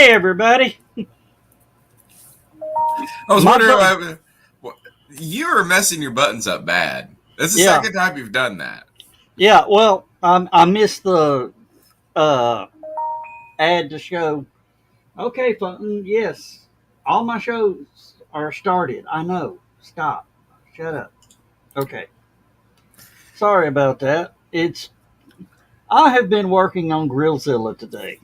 Hey, everybody. I was My wondering bu- you were messing your buttons up bad. That's the yeah, second time you've done that. yeah. Well, I missed the uh, ad to show. Okay, Fulton. Yes, all my shows are started. I know. Stop. Shut up. Okay. Sorry about that. I have been working on Grillzilla today.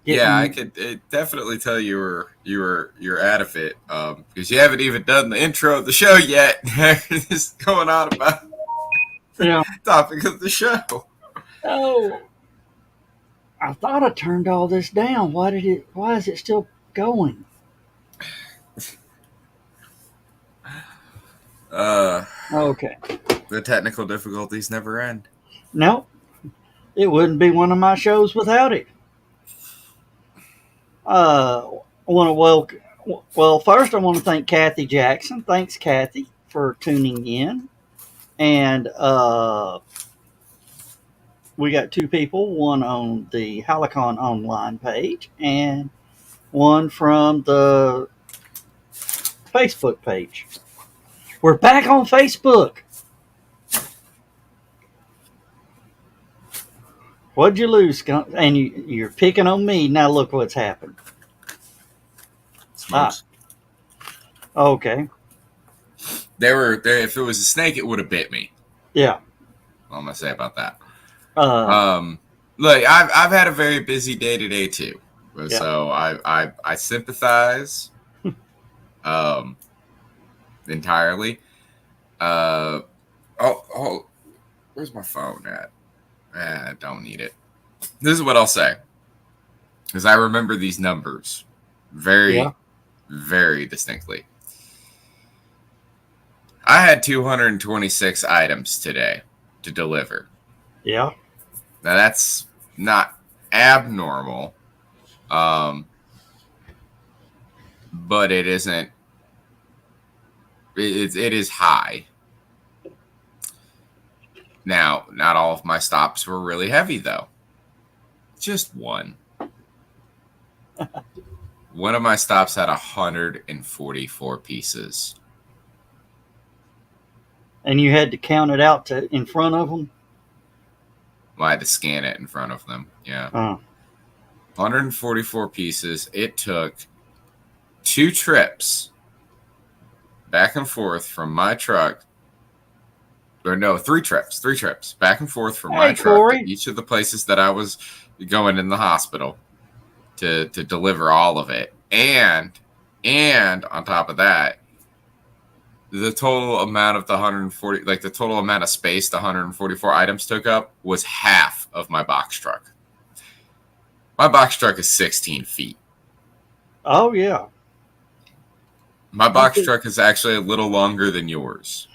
Yeah, I Getting could definitely tell you're out of it because you haven't even done the intro of the show yet. Just going on about the yeah. topic of the show. Oh, I thought I turned all this down. Why did it? Why is it still going? Uh, Okay. the technical difficulties never end. No, it wouldn't be one of my shows without it. I want to well. First, I want to thank Kathy Jackson. Thanks, Kathy, for tuning in. And we got two people, one on the HallowCon online page and one from the Facebook page. We're back on Facebook. What'd you lose? And you're picking on me. Now look what's happened. Ah, Smokes. okay. They were there. If it was a snake, it would have bit me. Yeah. What am I gonna say about that? Uh, Um, Look, I've had a very busy day today too, yeah. so I sympathize um entirely. Uh, oh, where's my phone at? I don't need it. This is what I'll say, because I remember these numbers Yeah. very, very distinctly. I had 226 items today to deliver. Yeah. Now that's not abnormal, um, but it isn't. It is high. Now, not all of my stops were really heavy though. Just one. One of my stops had 144 pieces. And you had to count it out to in front of them. Well, I had to scan it in front of them. Yeah. Oh. 144 pieces. It took 2 trips back and forth from my truck. Or no, 3 trips. 3 trips back and forth from my Hey, truck to Corey. each of the places that I was going in the hospital to deliver all of it. And on top of that, the total amount of the 140, like the total amount of space the 144 items took up was half of my box truck. My box truck is 16 feet. Oh yeah. My box truck is actually a little longer than yours.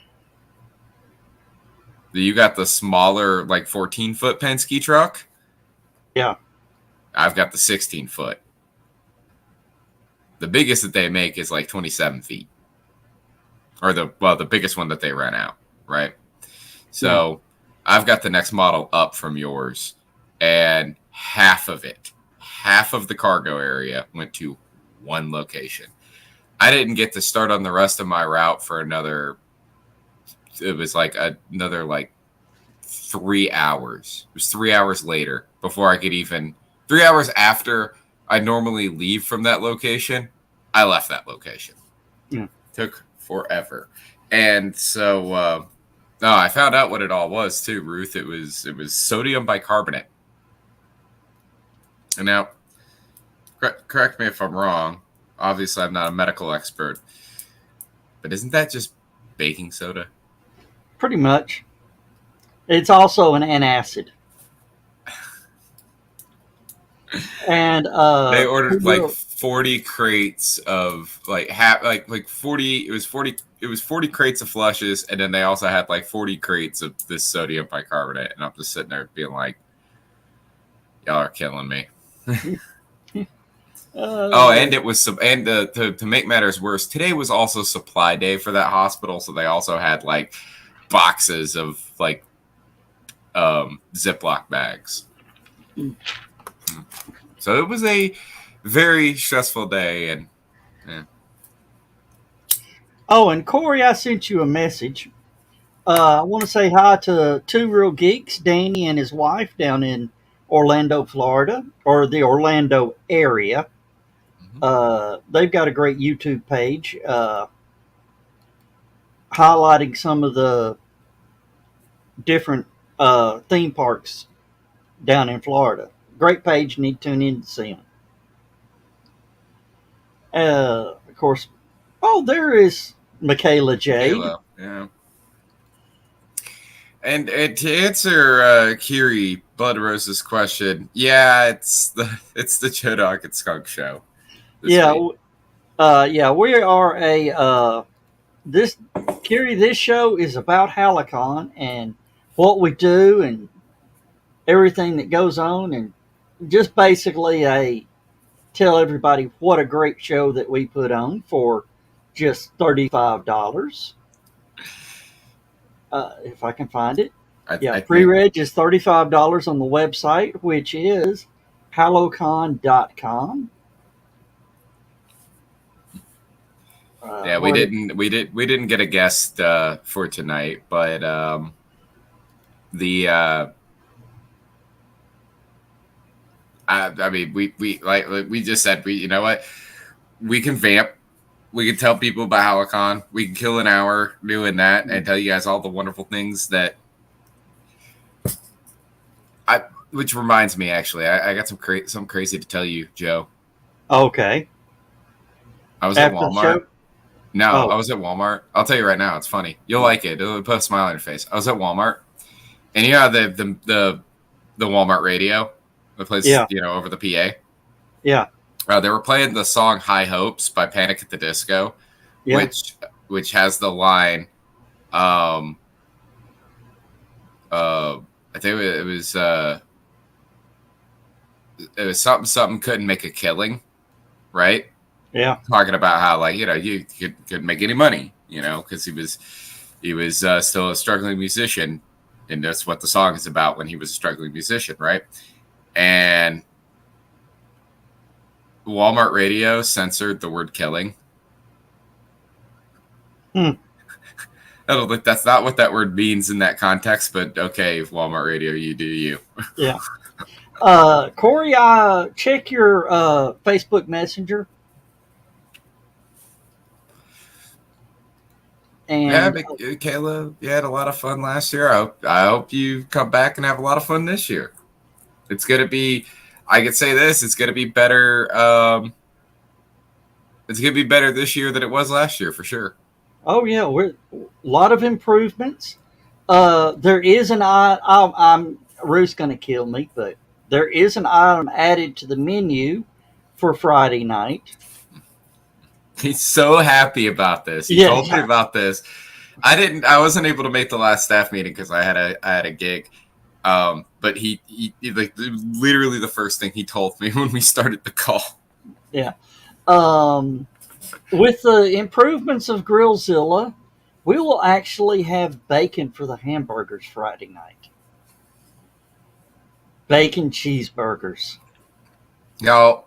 You got the smaller, like 14-foot Penske truck. Yeah. I've got the 16-foot. The biggest that they make is like 27 feet. Or the biggest one that they ran out, right? So I've got the next model up from yours, and half of the cargo area went to one location. I didn't get to start on the rest of my route for another 3 hours. It was 3 hours later before I could even 3 hours after I normally leave from that location, I left that location. Yeah. Took forever. And so no, I found out what it all was too, Ruth. It was sodium bicarbonate. And now, correct me if I'm wrong. Obviously, I'm not a medical expert, but isn't that just baking soda? Pretty much. It's also an antacid. And They ordered like 40 crates of like 40. It was 40 crates of flushes, and then they also had like 40 crates of this sodium bicarbonate. And I'm just sitting there being like, y'all are killing me. And it was to make matters worse, today was also supply day for that hospital, so they also had like boxes of like Ziploc bags. So it was a very stressful day, and yeah. Oh, and Corey, I sent you a message. I want to say hi to Two Real Geeks, Danny and his wife down in Orlando, Florida, or the Orlando area. Mhm. They've got a great YouTube page highlighting some of the different theme parks down in Florida. Great page, need to tune in to see them. Of course, oh, there is Michaela Jade. Kayla, yeah. And to answer Kiri Blood Rose's question, yeah, it's the Joe Dog and Skunk show this Yeah, week. yeah, we are a this Kerry. This show is about HallowCon and what we do and everything that goes on, and just basically a tell everybody what a great show that we put on for just $35. If I can find it. Yeah, I think pre-reg is $35 on the website, which is hallowcon.com. yeah, What we didn't get a guest for tonight, but the I mean like we just said, we, you know what, we can vamp. We can tell people about HallowCon. We can kill an hour doing that and tell you guys all the wonderful things that I. Which reminds me, actually, I got something crazy to tell you, Joe. okay. I was at After the Walmart. show? No, I Oh, was at Walmart. I'll tell you right now, it's funny. You'll like it. It'll put a smile on your face. I was at Walmart, and you know the Walmart radio, the place, yeah, over the PA. yeah, They were playing the song "High Hopes" by Panic at the Disco, yeah, which has the line, um, I think it was something couldn't make a killing, right? yeah. Talking about how, like, you could make any money, because he was still a struggling musician, and that's what the song is about, when he was a struggling musician, right? And Walmart radio censored the word killing. Hmm. I don't think that's not what that word means in that context, but okay, Walmart radio, you do you. Yeah. Corey, check your Facebook Messenger, Yeah, and but Kayla, you had a lot of fun last year. I hope you come back and have a lot of fun this year. It's gonna be. I could say this. It's gonna be better. It's gonna be better this year than it was last year for sure. oh yeah, we're a lot of improvements. There is an I'm Ruth's going to kill me, but there is an item added to the menu for Friday night. He's so happy about this. He Yeah, told me yeah, about this. I wasn't able to make the last staff meeting because I had a gig. But he like literally the first thing he told me when we started the call. yeah. Um, with the improvements of Grillzilla, we will actually have bacon for the hamburgers Friday night. Bacon cheeseburgers. Now,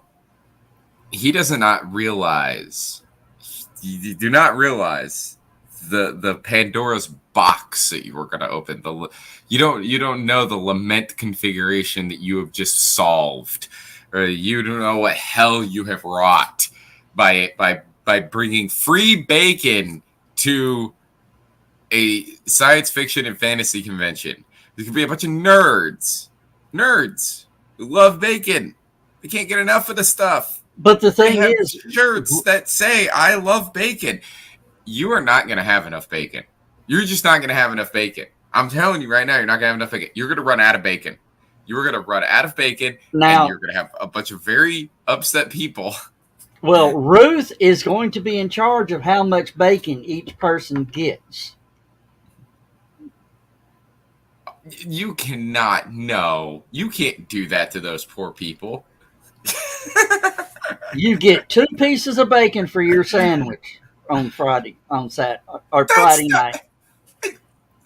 he does not realize. You do not realize the Pandora's box that you were going to open. You don't know the lament configuration that you have just solved, or you don't know what hell you have wrought by bringing free bacon to a science fiction and fantasy convention. There could be a bunch of nerds who love bacon. They can't get enough of the stuff. But the They thing have is, shirts that say "I love bacon." You are not going to have enough bacon. You're just not going to have enough bacon. I'm telling you right now, you're not going to have enough bacon. You're going to run out of bacon. You're going to run out of bacon, and now, you're going to have a bunch of very upset people. well, Ruth is going to be in charge of how much bacon each person gets. You cannot, no. You can't do that to those poor people. You get 2 pieces of bacon for your sandwich on Friday, on Sat or That's Friday not, night.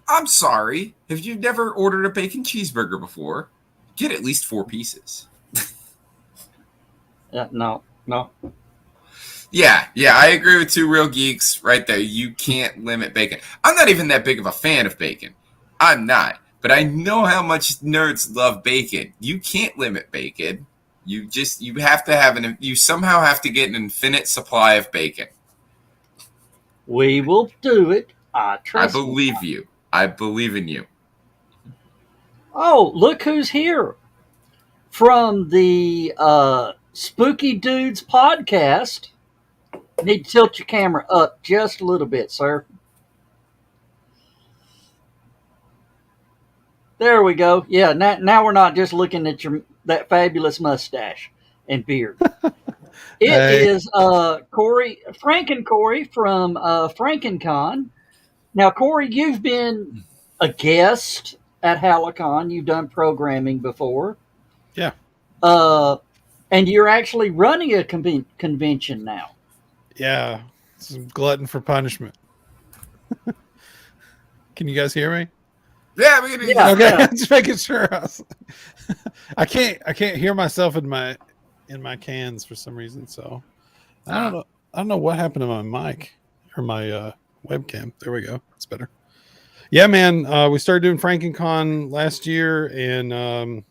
I'm sorry. If you've never ordered a bacon cheeseburger before, get at least 4 pieces. No, no. Yeah, I agree with Two Real Geeks right there. You can't limit bacon. I'm not even that big of a fan of bacon. I'm not. But I know how much nerds love bacon. You can't limit bacon. You have to have you somehow have to get an infinite supply of bacon. We will do it. I Trust me. believe you. I believe in you. Oh, look who's here from the Spooky Dudes podcast. Need to tilt your camera up just a little bit, sir. There we go. Yeah, now we're not just looking at that fabulous mustache and beard. It Hey, is Corey, Frank and Corey from FrankenCon. Now, Corey, you've been a guest at HallowCon. You've done programming before. yeah, Uh, and you're actually running a convention now. yeah. Some glutton for punishment. Can you guys hear me? Yeah, we can. Yeah, Okay, yeah. just making sure. I can't hear myself in my cans for some reason. So I don't know. I don't know what happened to my mic or my webcam. There we go. It's better. Yeah, man. We started doing FrankenCon last year, and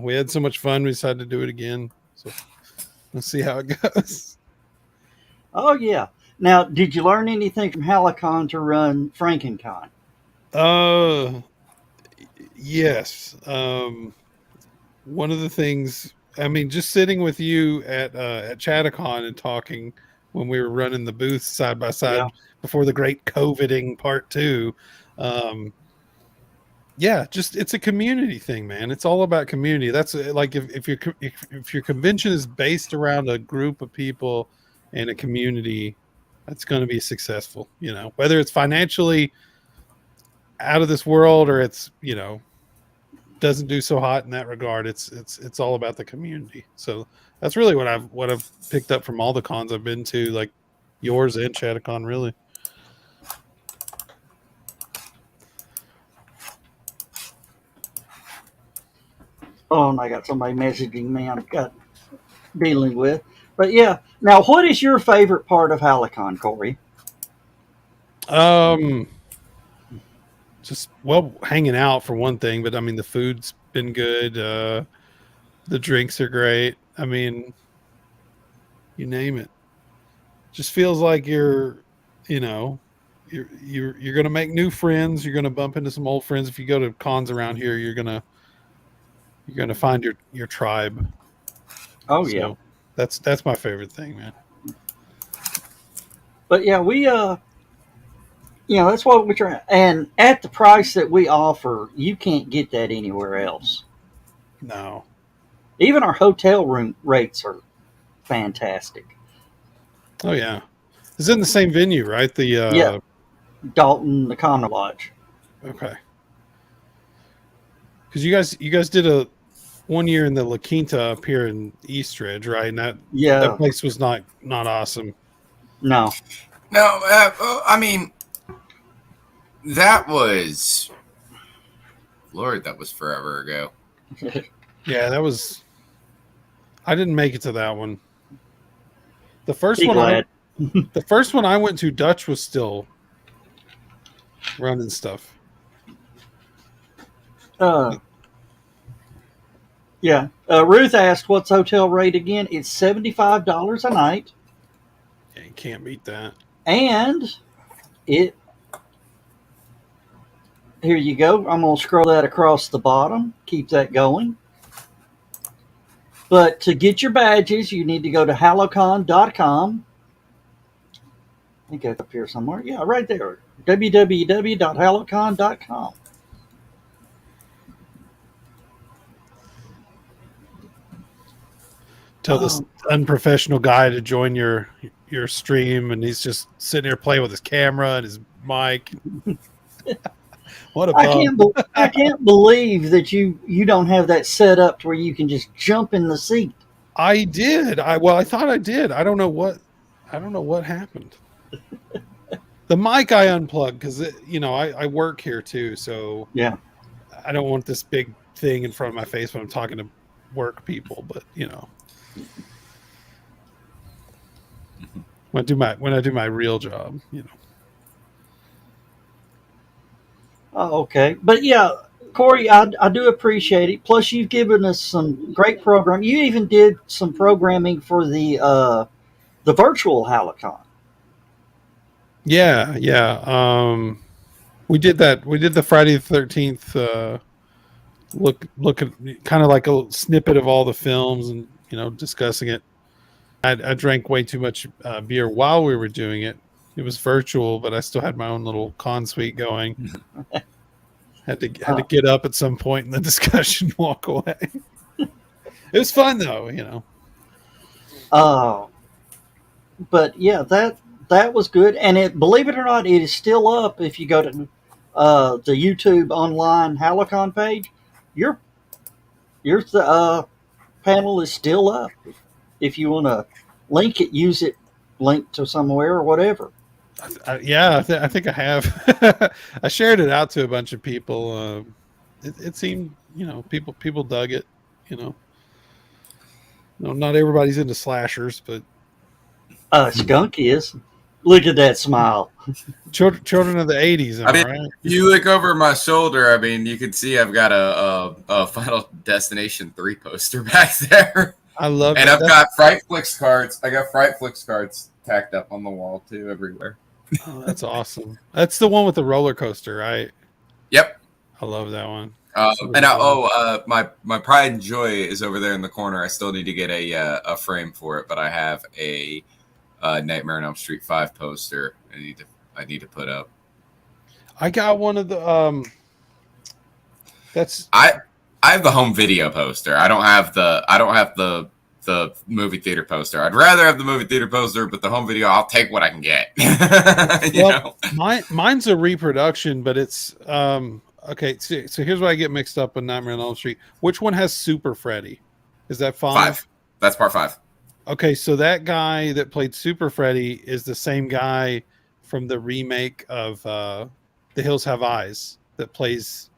we had so much fun. We decided to do it again. So let's see how it goes. Oh, yeah. Now, did you learn anything from HallowCon to run FrankenCon? Uh, yes. One of the things, I mean, just sitting with you at Chattacon and talking when we were running the booths side by side Yeah. before the great COVIDing part 2. Yeah, just it's a community thing, man. It's all about community. That's like if your convention is based around a group of people and a community, that's going to be successful. Whether it's financially out of this world or it's doesn't do so hot in that regard. It's all about the community. So that's really what I've picked up from all the cons I've been to, like yours and Chattacon, really. Oh, and I got somebody messaging me I've got dealing with. But yeah, now what is your favorite part of HallowCon, Corey? Just hanging out for one thing, but I mean the food's been good. The drinks are great. I mean, you name it. Just feels like you know, you're gonna make new friends. You're gonna bump into some old friends. If you go to cons around here, you're gonna find your tribe. Oh yeah. So that's my favorite thing, man. But yeah, we that's what we're trying. And at the price that we offer, you can't get that anywhere else. No. Even our hotel room rates are fantastic. Oh yeah. It's in the same venue, right? Yeah, Dalton, the Conner Lodge. Okay. Because you guys did a 1 year in the La Quinta up here in Eastridge, right? And that Yeah, place was not awesome. no, No, I mean, that was, Lord, that was forever ago. Yeah, that was. I didn't make it to that one. The first be one, glad. the first one I went to, Dutch was still running stuff. Yeah. Ruth asked, "What's hotel rate again?" It's $75 a night, Yeah, you can't beat that. and it. Here you go. I'm gonna scroll that across the bottom. Keep that going. But to get your badges, you need to go to hallowcon.com. I think it's up here somewhere. Yeah, right there. www.hallowcon.com. Tell this unprofessional guy to join your stream, and he's just sitting there playing with his camera and his mic. What a bum. I can't believe that you don't have that set up to where you can just jump in the seat. I did. I thought I did. I don't know what happened. The mic I unplugged because I work here too, so Yeah. I don't want this big thing in front of my face when I'm talking to work people. But when I do my real job, you know. Oh, okay. But yeah, Corey, I do appreciate it. Plus, you've given us some great program. You even did some programming for the virtual HallowCon. Yeah, yeah. We did that. We did the Friday the 13th. Look at kind of like a snippet of all the films, and you know, discussing it. I drank way too much beer while we were doing it. It was virtual, but I still had my own little con suite going. Had to Uh, get up at some point in the discussion, walk away. It was fun though, you know. uh, but yeah, that was good. And it, believe it or not, it is still up. If you go to the YouTube online HallowCon page, your your panel is still up. If you want to link it, use it, link to somewhere or whatever. Yeah, I think I have. I shared it out to a bunch of people. It seemed, you know, people dug it. You know, no, not everybody's into slashers, but Skunk is. Look at that smile. children of the '80s. Am I I mean, right? if you look over my shoulder, I mean, you can see I've got a Final Destination 3 poster back there. I love And that. I've got Frightflix cards. I got Frightflix cards tacked up on the wall too, everywhere. Oh, that's awesome. That's the one with the roller coaster, right? Yep. I love that one. My pride and joy is over there in the corner. I still need to get a frame for it, but I have a Nightmare on Elm Street 5 poster. I need to put up. I got one of the That's I have the home video poster. I don't have the movie theater poster. I'd rather have the movie theater poster, but the home video, I'll take what I can get. you know? Mine's a reproduction, but it's okay. So here's where I get mixed up with Nightmare on Elm Street. Which one has Super Freddy? Is that 5? That's part 5. Okay, so that guy that played Super Freddy is the same guy from the remake of The Hills Have Eyes that plays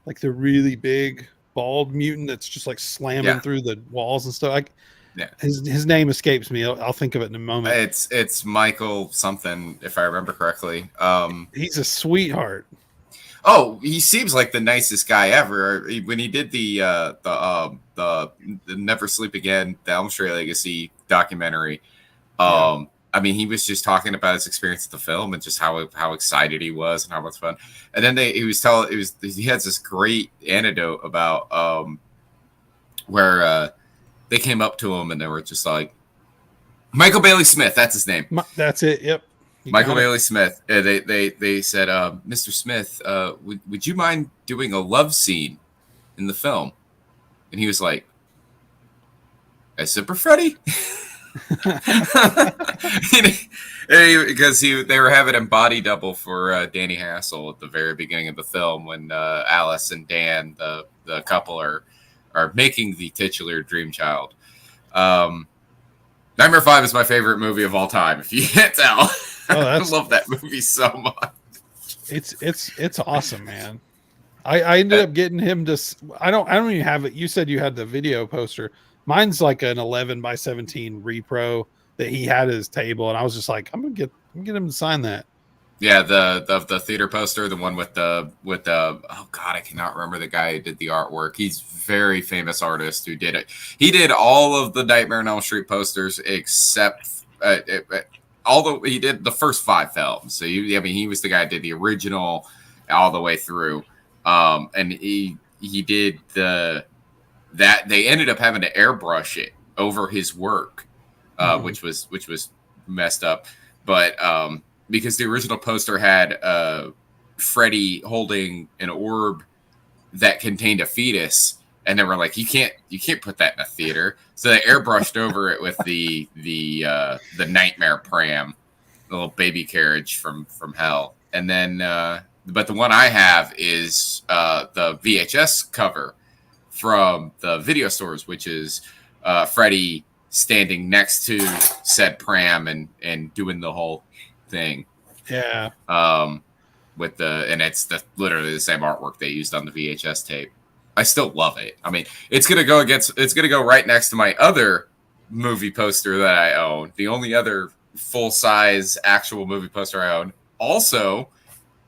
like the really big bald mutant that's just like slamming through the walls and stuff. Like, yeah, his name escapes me. I'll think of it in a moment. It's Michael something, if I remember correctly. He's a sweetheart. Oh, he seems like the nicest guy ever. When he did the Never Sleep Again, the Elm Street Legacy documentary, I mean, he was just talking about his experience at the film and just how excited he was and how much fun. And then he has this great anecdote about where they came up to him and they were just like, Michael Bailey Smith, that's his name. That's it. Yep. Michael Bailey Smith. They said, Mr. Smith, would you mind doing a love scene in the film? And he was like, as Super Freddy? Because they were having him body double for Danny Hassel at the very beginning of the film when Alice and Dan, the couple, are making the titular dream child. Nightmare 5 is my favorite movie of all time, if you can't tell. I love that movie so much. It's awesome, man. I ended up getting him to. I don't even have it. You said you had the video poster. Mine's like an 11 by 17 repro that he had at his table, and I was just like, I'm gonna get him to sign that. Yeah, the theater poster, the one with the oh god, I cannot remember the guy who did the artwork. He's a very famous artist who did it. He did all of the Nightmare on Elm Street posters except although he did the first 5 films. So he was the guy who did the original all the way through. And he did that they ended up having to airbrush it over his work, which was messed up. But because the original poster had Freddy holding an orb that contained a fetus, and they were like, you can't put that in a theater. So they airbrushed over it with the nightmare pram, the little baby carriage from hell. And then but the one I have is the VHS cover from the video stores, which is Freddy standing next to said pram and doing the whole thing. Yeah. And it's literally the same artwork they used on the VHS tape. I still love it. I mean, it's gonna go right next to my other movie poster that I own. The only other full-size actual movie poster I own. Also,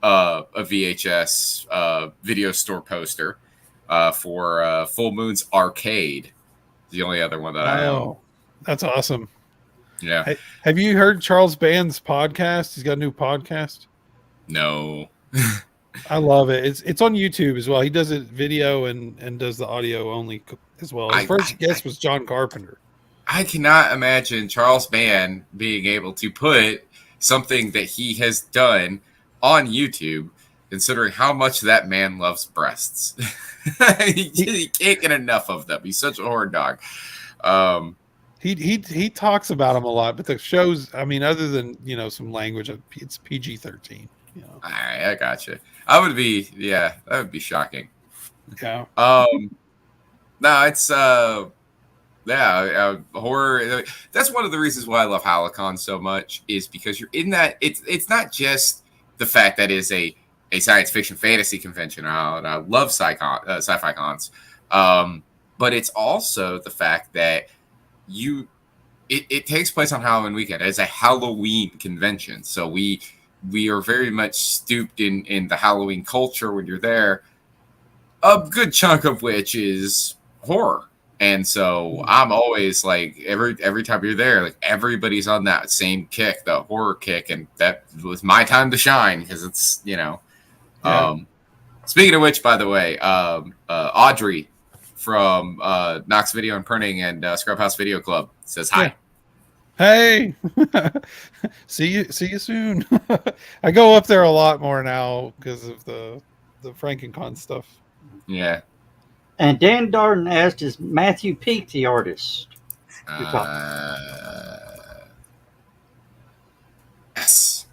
a VHS video store poster for Full Moon's Arcade. The only other one that I own. Oh, that's awesome. Yeah. Hey, have you heard Charles Band's podcast? He's got a new podcast. No. I love it. It's on YouTube as well. He does it video and does the audio only as well. His first guest was John Carpenter. I cannot imagine Charles Band being able to put something that he has done on YouTube, considering how much that man loves breasts. he can't get enough of them. He's such a horn dog. He talks about them a lot, but the shows, I mean, other than some language, it's PG-13. All right, I gotcha. That would be shocking. Yeah. No, it's horror. That's one of the reasons why I love HallowCon so much, is because you're in that. It's not just the fact that it's a science fiction fantasy convention. And I love sci-fi cons, but it's also the fact that it takes place on Halloween weekend. It's a Halloween convention, so we are very much stooped in the Halloween culture when you're there. A good chunk of which is horror. And so I'm always like, every time you're there, like everybody's on that same kick, the horror kick, and that was my time to shine, because it's Yeah. Speaking of which, by the way, Audrey from Knox Video and Printing and Scrubhouse Video Club says hi. Yeah. Hey, see you soon. I go up there a lot more now because of the FrankenCon stuff. Yeah. And Dan Darden asked, is Matthew Peak the artist? Yes.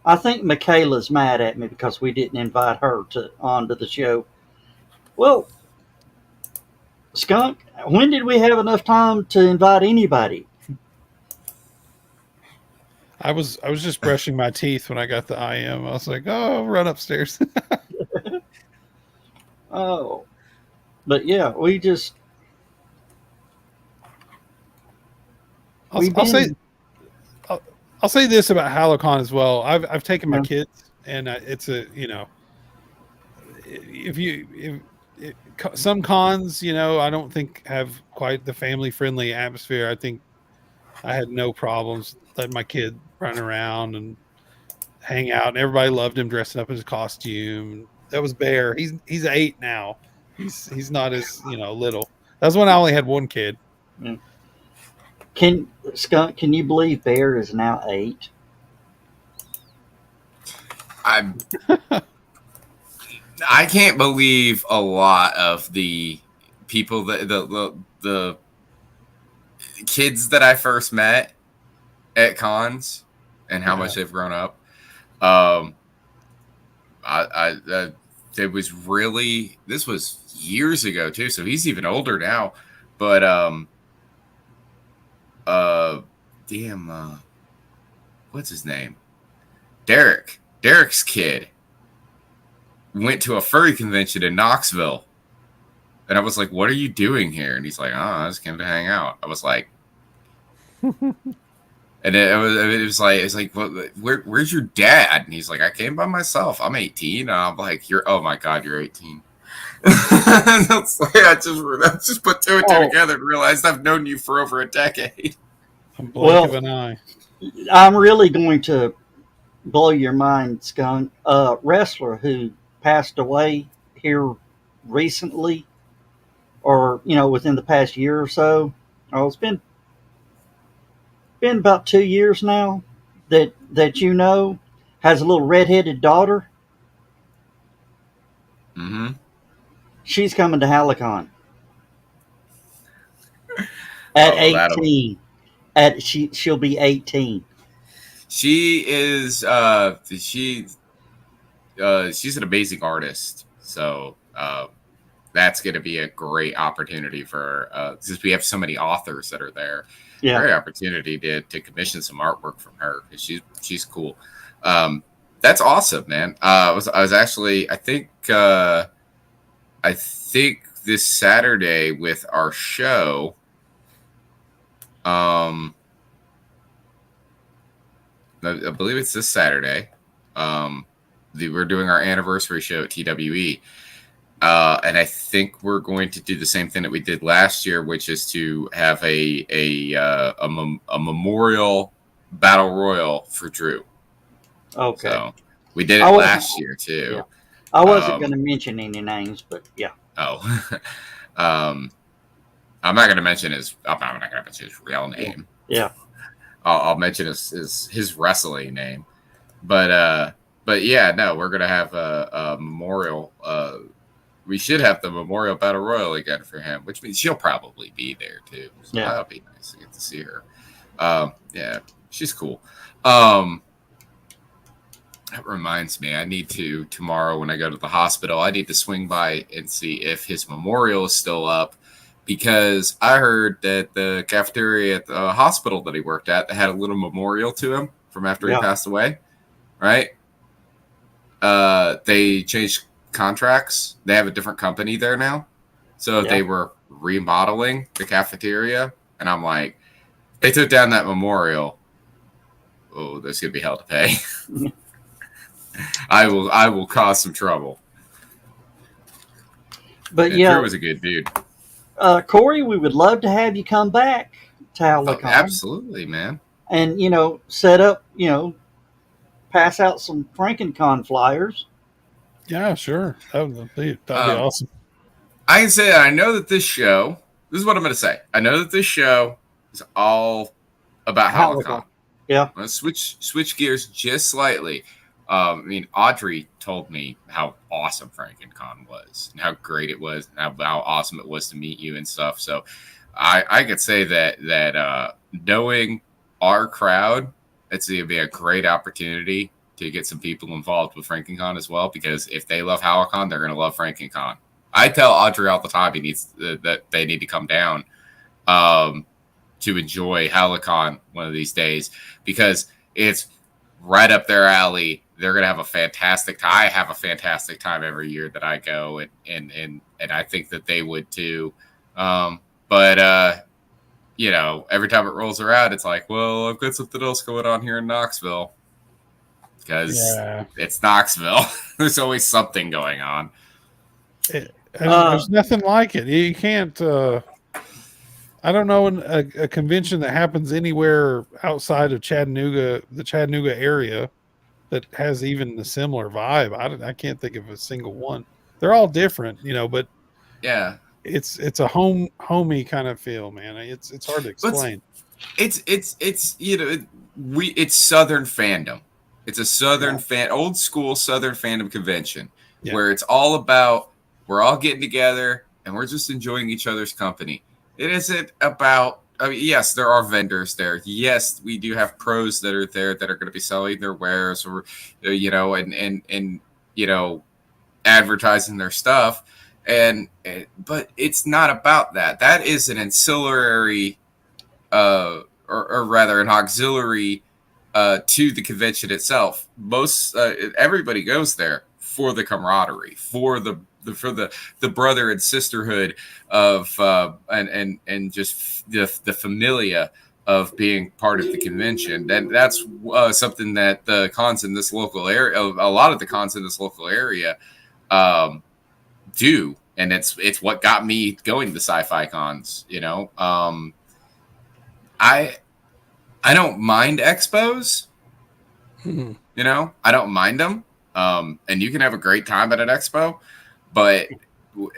I think Michaela's mad at me because we didn't invite her onto the show. Well, Skunk, when did we have enough time to invite anybody? I was just brushing my teeth when I got the IM. I was like, oh, run upstairs. Oh, but yeah, we just. I'll say this about HallowCon as well. I've taken my kids, and it's some cons, I don't think have quite the family friendly atmosphere. I think I had no problems letting my kid run around and hang out, and everybody loved him dressing up in his costume. That was Bear. He's 8 now. He's not as little. That's when I only had one kid. Skunk, can you believe Bear is now 8? I can't believe a lot of the people that the kids that I first met at cons and how much they've grown up. It was really, this was years ago too, so he's even older now. But what's his name? Derek's kid went to a furry convention in Knoxville, and I was like, "What are you doing here?" And he's like, "Oh, I just came to hang out." I was like, and it was like, where's your dad? And he's like, "I came by myself. I'm 18." And I'm like, oh my God, you're 18. That's like, I just put two and two together and realized I've known you for over a decade. A blink of an eye. I'm really going to blow your mind, Skunk. Wrestler who passed away here recently, or within the past year or so. Oh, it's been about 2 years now that has a little redheaded daughter. Mm-hmm. She's coming to HallowCon at 18. She'll be 18. She is she's an amazing artist. So that's going to be a great opportunity for since we have so many authors that are there. Yeah, great opportunity to commission some artwork from her, because she's cool. That's awesome, man. I was actually, I think this Saturday with our show, I believe it's this Saturday. We're doing our anniversary show at TWE. And I think we're going to do the same thing that we did last year, which is to have a memorial battle royal for Drew. Okay. So we did I it wasn't. last year Yeah. too. I wasn't going Um, to mention any names, but yeah. oh, I'm not going to mention I'm not going to mention his real name. Yeah. I'll mention his wrestling name, but yeah, no, we're gonna have a memorial. We should have the memorial battle royal again for him, which means she'll probably be there too. So Yeah. that'll be nice to get to see her. Yeah, she's cool. That reminds me, I need to tomorrow when I go to the hospital, I need to swing by and see if his memorial is still up. Because I heard that the cafeteria at the hospital that he worked at had a little memorial to him from after he Yeah. passed away, right? They changed contracts. They have a different company there now. So Yeah. they were remodeling the cafeteria. And I'm like, they took down that memorial. Oh, there's going to be hell to pay. I will cause some trouble. But And yeah, Drew was a good dude. Corey, we would love to have you come back to HallowCon. Oh, absolutely, man. And, set up, pass out some FrankenCon flyers. Yeah, sure. That'd be awesome. I can say that I know that this show, this is what I'm going to say. I know that this show is all about HallowCon. Yeah. Let's switch gears just slightly. Audrey told me how awesome FrankenCon was and how great it was and how awesome it was to meet you and stuff. So I could say that knowing our crowd, it's going to be a great opportunity to get some people involved with FrankenCon as well, because if they love HallowCon, they're going to love FrankenCon. I tell Audrey all the time that they need to come down to enjoy HallowCon one of these days, because it's right up their alley. They're gonna have a fantastic time. I have a fantastic time every year that I go, and I think that they would too. But every time it rolls around, it's like, well, I've got something else going on here in Knoxville, because it's Knoxville. There's always something going on. There's nothing like it. You can't. I don't know a convention that happens anywhere outside of Chattanooga, the Chattanooga area, that has even a similar vibe. I can't think of a single one. They're all different, but yeah, it's a homey kind of feel, man. It's hard to explain. It's Southern fandom. It's a Southern old school Southern fandom convention where it's all about, we're all getting together and we're just enjoying each other's company. It isn't about, yes, there are vendors there. Yes, we do have pros that are there that are going to be selling their wares, or, and advertising their stuff. But it's not about that. That is an ancillary, or rather an auxiliary to the convention itself. Everybody goes there for the camaraderie, for the brother and sisterhood of and just the familia of being part of the convention. And that's something that the cons in this local area, a lot of the cons in this local area, do. And it's what got me going to the sci-fi cons. I don't mind expos. I don't mind them. And you can have a great time at an expo, but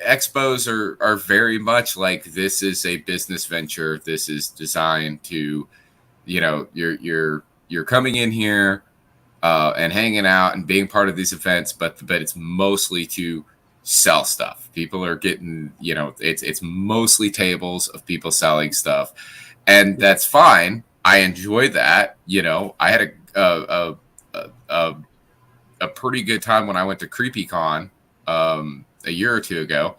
expos are very much like, this is a business venture. This is designed to, you're coming in here and hanging out and being part of these events, but it's mostly to sell stuff. People are getting, it's mostly tables of people selling stuff, and that's fine. I enjoy that. I had a pretty good time when I went to CreepyCon a year or two ago,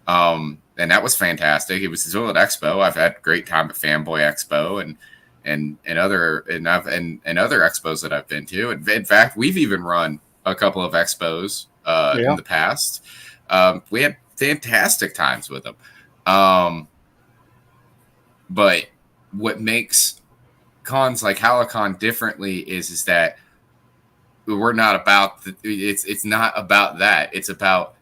and that was fantastic. It was still at Expo. I've had a great time at Fanboy Expo and other expos that I've been to. And in fact, we've even run a couple of expos in the past. We had fantastic times with them. But what makes cons like HallowCon differently is that we're not about it's not about that. It's about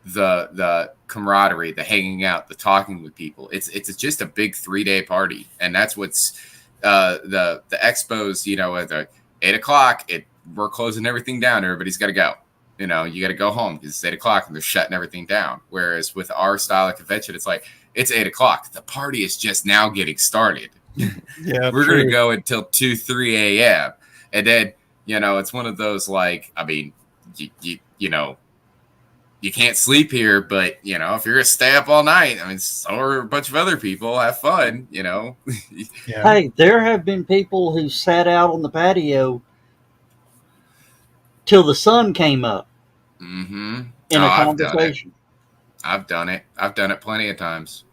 the camaraderie, the hanging out, the talking with people. It's just a big 3-day party, and that's what's the expos. You know, at the 8:00, we're closing everything down. Everybody's got to go. You know, you got to go home because it's 8:00 and they're shutting everything down. Whereas with our style of convention, it's like it's 8:00. The party is just now getting started. Yeah, We're going to go until 2-3 a.m. and then you know it's one of those like I mean you know. You can't sleep here, but you know if you're gonna stay up all night, I mean, so are a bunch of other people. Have fun, you know. Yeah. Hey, there have been people who sat out on the patio till the sun came up Mm-hmm. in Oh, a I've done it. conversation. I've done it. I've done it plenty of times.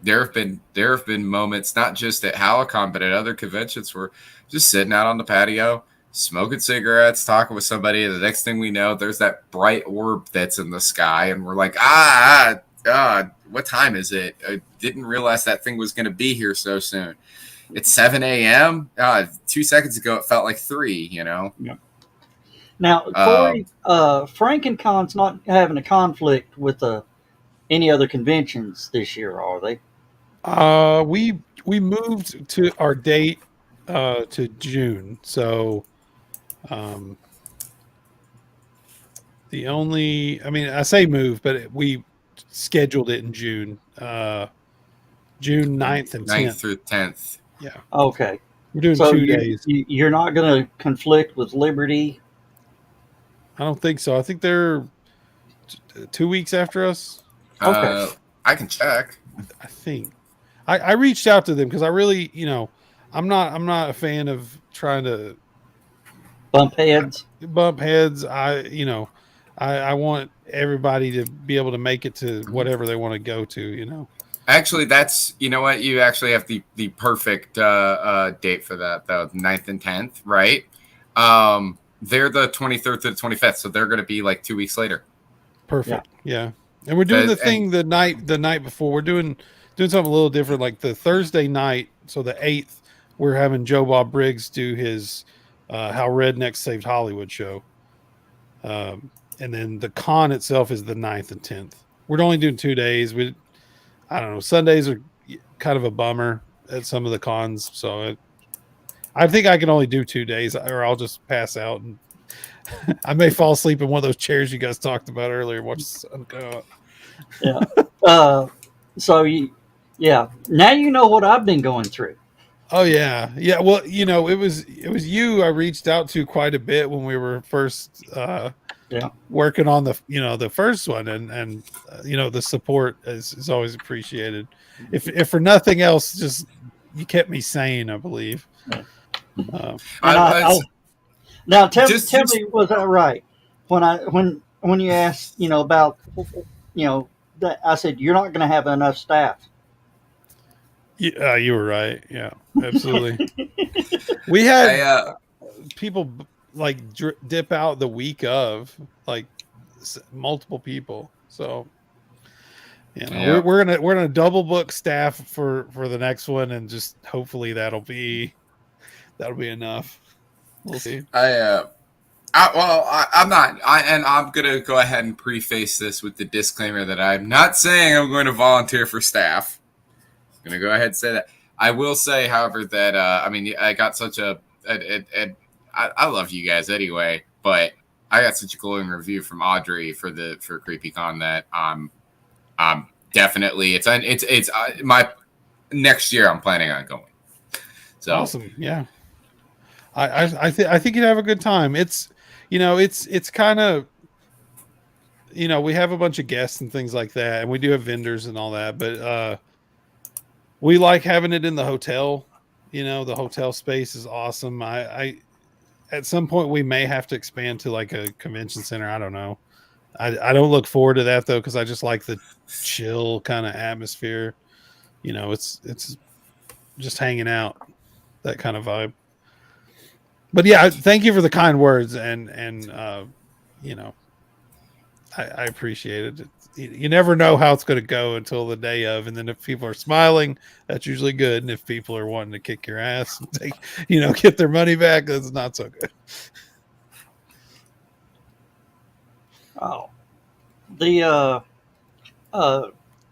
There have been moments, not just at HallowCon, but at other conventions, where just sitting out on the patio, smoking cigarettes, talking with somebody. And the next thing we know, there's that bright orb that's in the sky, and we're like, what time is it? I didn't realize that thing was going to be here so soon. It's 7 a.m. 2 seconds ago, it felt like 3. You know. Yeah. Now, Corey, FrankenCon's not having a conflict with any other conventions this year, are they? We moved to our date to June. So the only I say move, but we scheduled it in June. June 9th and 9th 10th. through 10th. Yeah. Okay. We're doing So 2 days. you're not going to conflict with Liberty? I don't think so. I think they're 2 weeks after us. Okay. I can check. I think I reached out to them because I really, I'm not a fan of trying to Bump heads? bump heads. I want everybody to be able to make it to whatever they want to go to, Actually, that's you know what you actually have the perfect date for that though, 9th and 10th, right? They're the 23rd to the 25th, so they're going to be like 2 weeks later. Perfect. Yeah. And we're doing the thing the night before. We're doing something a little different. Like the Thursday night, so the 8th, we're having Joe Bob Briggs do his How Rednecks Saved Hollywood show. And then the con itself is the 9th and 10th. We're only doing 2 days. I don't know. Sundays are kind of a bummer at some of the cons. So I think I can only do 2 days, or I'll just pass out and I may fall asleep in one of those chairs you guys talked about earlier. Watch the sun go up. Yeah. Yeah. Now you know what I've been going through. Oh yeah. Well, it was you I reached out to quite a bit when we were first working on the first one, and the support is always appreciated. If for nothing else, just you kept me sane, I believe. Now tell me, was that right? When you asked, about, that I said you're not going to have enough staff. You were right. Yeah, absolutely. We had people like dip out the week of, like multiple people. So we're gonna double book staff for the next one, and just hopefully that'll be enough. We'll see. I'm not. I'm gonna go ahead and preface this with the disclaimer that I'm not saying I'm going to volunteer for staff. I'm gonna go ahead and say that. I will say, however, that I got such I love you guys anyway, but I got such a glowing review from Audrey for CreepyCon that I'm definitely it's my next year I'm planning on going. So awesome, yeah. I think you'd have a good time. It's it's kind of we have a bunch of guests and things like that, and we do have vendors and all that, but we like having it in the hotel. The hotel space is awesome. I at some point we may have to expand to like a convention center. I don't know. I don't look forward to that though, because I just like the chill kind of atmosphere. It's just hanging out, that kind of vibe. But yeah, thank you for the kind words, and I appreciate it. You never know how it's going to go until the day of, and then if people are smiling, that's usually good. And if people are wanting to kick your ass and take, get their money back, that's not so good. Oh, the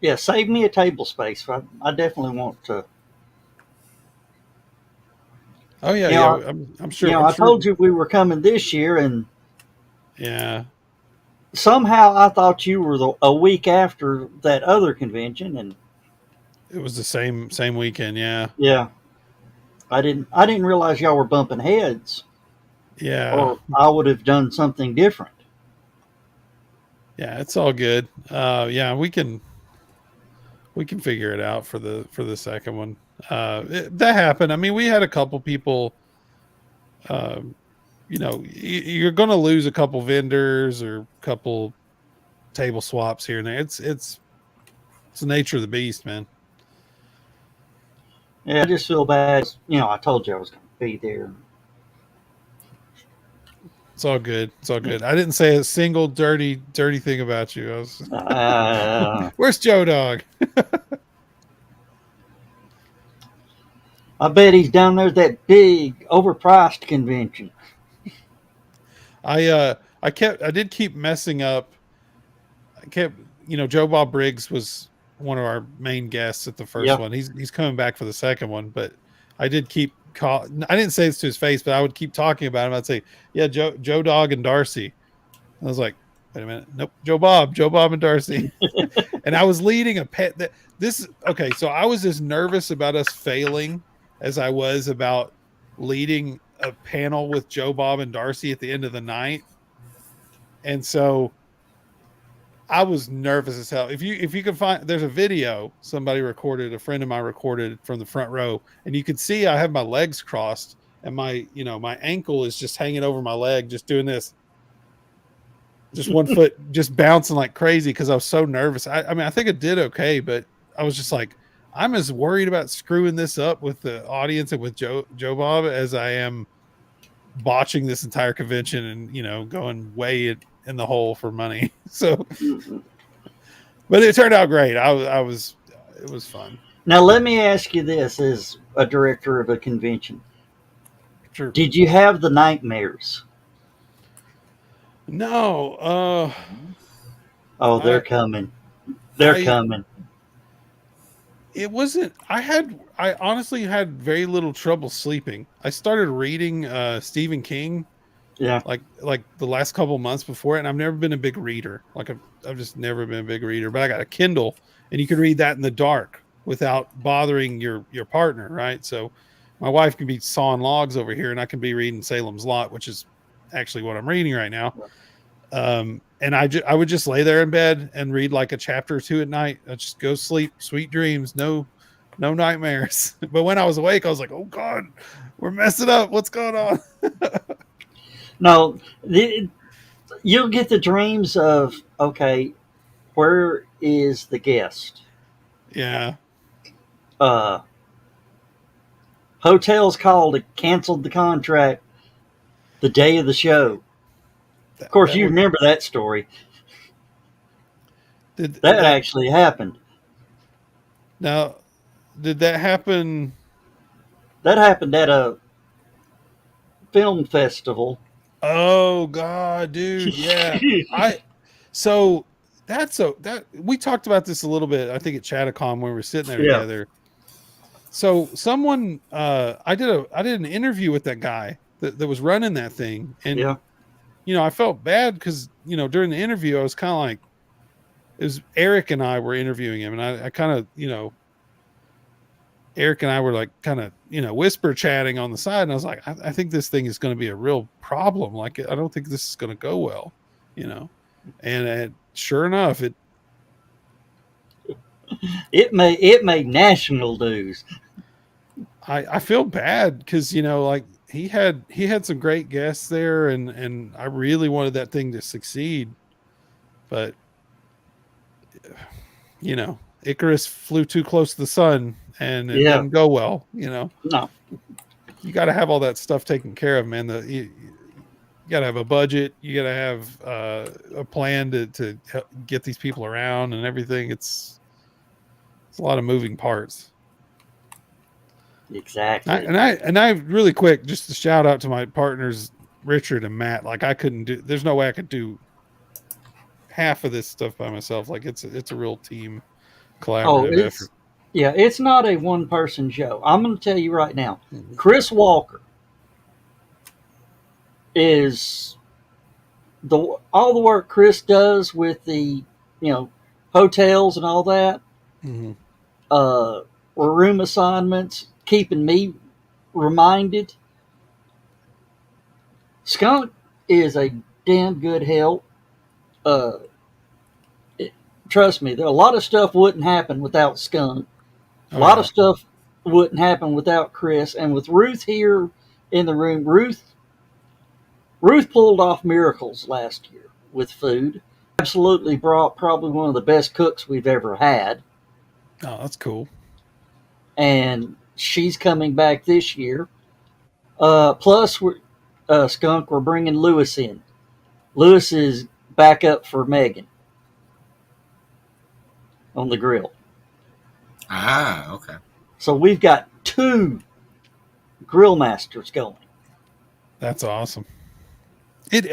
yeah, save me a table space. I definitely want to. Oh yeah, You yeah. know, I'm sure. I'm I sure. told you we were coming this year, and Yeah, somehow I thought you were a week after that other convention, and it was the same weekend. Yeah, yeah, I didn't realize y'all were bumping heads, yeah, or I would have done something different. yeah. It's all good. Yeah, we can figure it out for the second one. That happened. I mean, we had a couple people. Um, you're going to lose a couple vendors or a couple table swaps here and there. It's the nature of the beast, man. Yeah, I just feel bad. I told you I was going to be there. It's all good. It's all good. I didn't say a single dirty thing about you. Uh, Where's Joe Dog? I bet he's down there at that big overpriced convention. I did keep messing up. I kept, Joe Bob Briggs was one of our main guests at the first Yeah. one. He's coming back for the second one, but I did keep I didn't say this to his face, but I would keep talking about him. I'd say, yeah, Joe Dog and Darcy. I was like, wait a minute. Nope. Joe Bob and Darcy. And I was leading a pet that this. Okay. So I was as nervous about us failing as I was about leading a panel with Joe Bob and Darcy at the end of the night. And so I was nervous as hell. If you can find, there's a video somebody recorded, a friend of mine recorded from the front row, and you can see I have my legs crossed and my ankle is just hanging over my leg, just doing this, just one foot, just bouncing like crazy because I was so nervous. I mean, I think it did okay, but I was just like, I'm as worried about screwing this up with the audience and with Joe Bob as I am botching this entire convention and going way in the hole for money. So. But it turned out great. It was fun. Now, let me ask you this as a director of a convention. Sure. Did you have the nightmares? No. Oh, they're coming. They're coming. It wasn't. I honestly had very little trouble sleeping. I started reading Stephen King Yeah. like the last couple months before it, and I've never been a big reader. Like I've just never been a big reader, but I got a Kindle and you can read that in the dark without bothering your partner, right? So my wife can be sawing logs over here and I can be reading Salem's Lot, which is actually what I'm reading right now. And I would just lay there in bed and read like a chapter or two at night. I just go sleep, sweet dreams, no nightmares. But when I was awake, I was like, oh God, we're messing up. What's going on? No, you'll get the dreams of, okay, where is the guest? Yeah. Hotels called and canceled the contract the day of the show. Of course, you remember that story. That actually happened. Now, did that happen? That happened at a film festival. Oh God, dude. Yeah. So that we talked about this a little bit, I think at Chattacon when we were sitting there together. So someone I did an interview with that guy that was running that thing. And I felt bad because, during the interview I was kind of like, it was Eric and I were interviewing him, and I kind of, Eric and I were like kind of, whisper chatting on the side. And I was like, I think this thing is going to be a real problem. Like, I don't think this is going to go well, and sure enough, it made national news. I feel bad because, like he had some great guests there and I really wanted that thing to succeed, but Icarus flew too close to the sun and it didn't go well. No, you got to have all that stuff taken care of, man. gotta have a budget. You gotta have a plan to get these people around and everything. It's a lot of moving parts. Exactly. And I really quick just to shout out to my partners Richard and Matt. Like I couldn't do. There's no way I could do half of this stuff by myself. Like it's a real team Oh, collaborative effort. it's not a one person show. I'm going to tell you right now. Mhm. Chris Walker is the all the work Chris does with the hotels and all that, Mhm. uh, room assignments, keeping me reminded. Skunk is a damn good help. Uh, it, Trust me, there a lot of stuff wouldn't happen without Skunk. A Oh lot of yeah. stuff wouldn't happen without Chris. And with Ruth here in the room, Ruth pulled off miracles last year with food. Absolutely brought probably one of the best cooks we've ever had. Oh, that's cool. And she's coming back this year. Plus, Skunk, we're bringing Lewis in. Lewis is back up for Megan on the grill. Ah, okay. So we've got two grill masters going. That's awesome.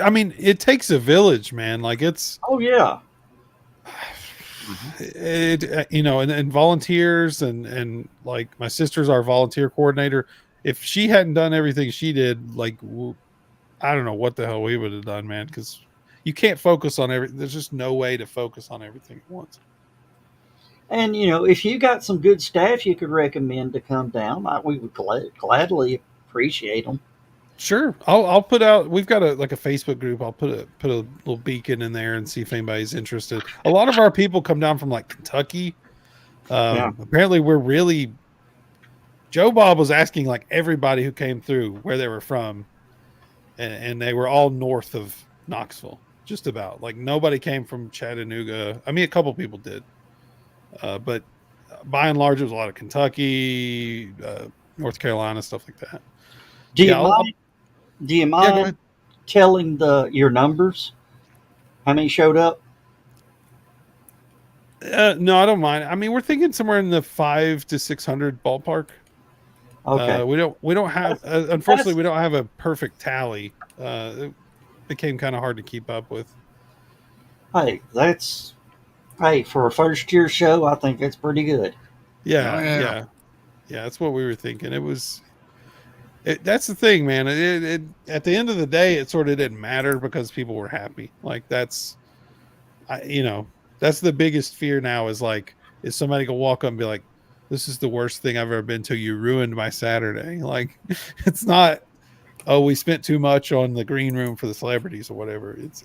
I mean, it takes a village, man. Like Oh, yeah. and volunteers and like my sister's our volunteer coordinator. If she hadn't done everything she did, like I don't know what the hell we would have done, man. Because you can't focus on everything. There's just no way to focus on everything at once. And, if you got some good staff you could recommend to come down, we would gladly appreciate them. Sure, I'll put out. We've got a Facebook group. I'll put a little beacon in there and see if anybody's interested. A lot of our people come down from like Kentucky. Yeah. Apparently, we're really. Joe Bob was asking like everybody who came through where they were from, and they were all north of Knoxville, just about. Like nobody came from Chattanooga. I mean, a couple people did, but by and large, it was a lot of Kentucky, North Carolina, stuff like that. Do you Yeah, mind? Do you yeah. Go mind ahead. telling your numbers? How many showed up? No, I don't mind. I mean, we're thinking somewhere in the 500 to 600 ballpark. Okay. We don't have unfortunately we don't have a perfect tally. It became kind of hard to keep up with. Hey, for a first year show, I think that's pretty good. Yeah, Oh, yeah. yeah. That's what we were thinking. That's the thing, man. At the end of the day, it sort of didn't matter because people were happy. Like that's that's the biggest fear now is like, is somebody gonna walk up and be like, this is the worst thing I've ever been to. You ruined my Saturday. Like, it's not, oh, we spent too much on the green room for the celebrities or whatever. It's,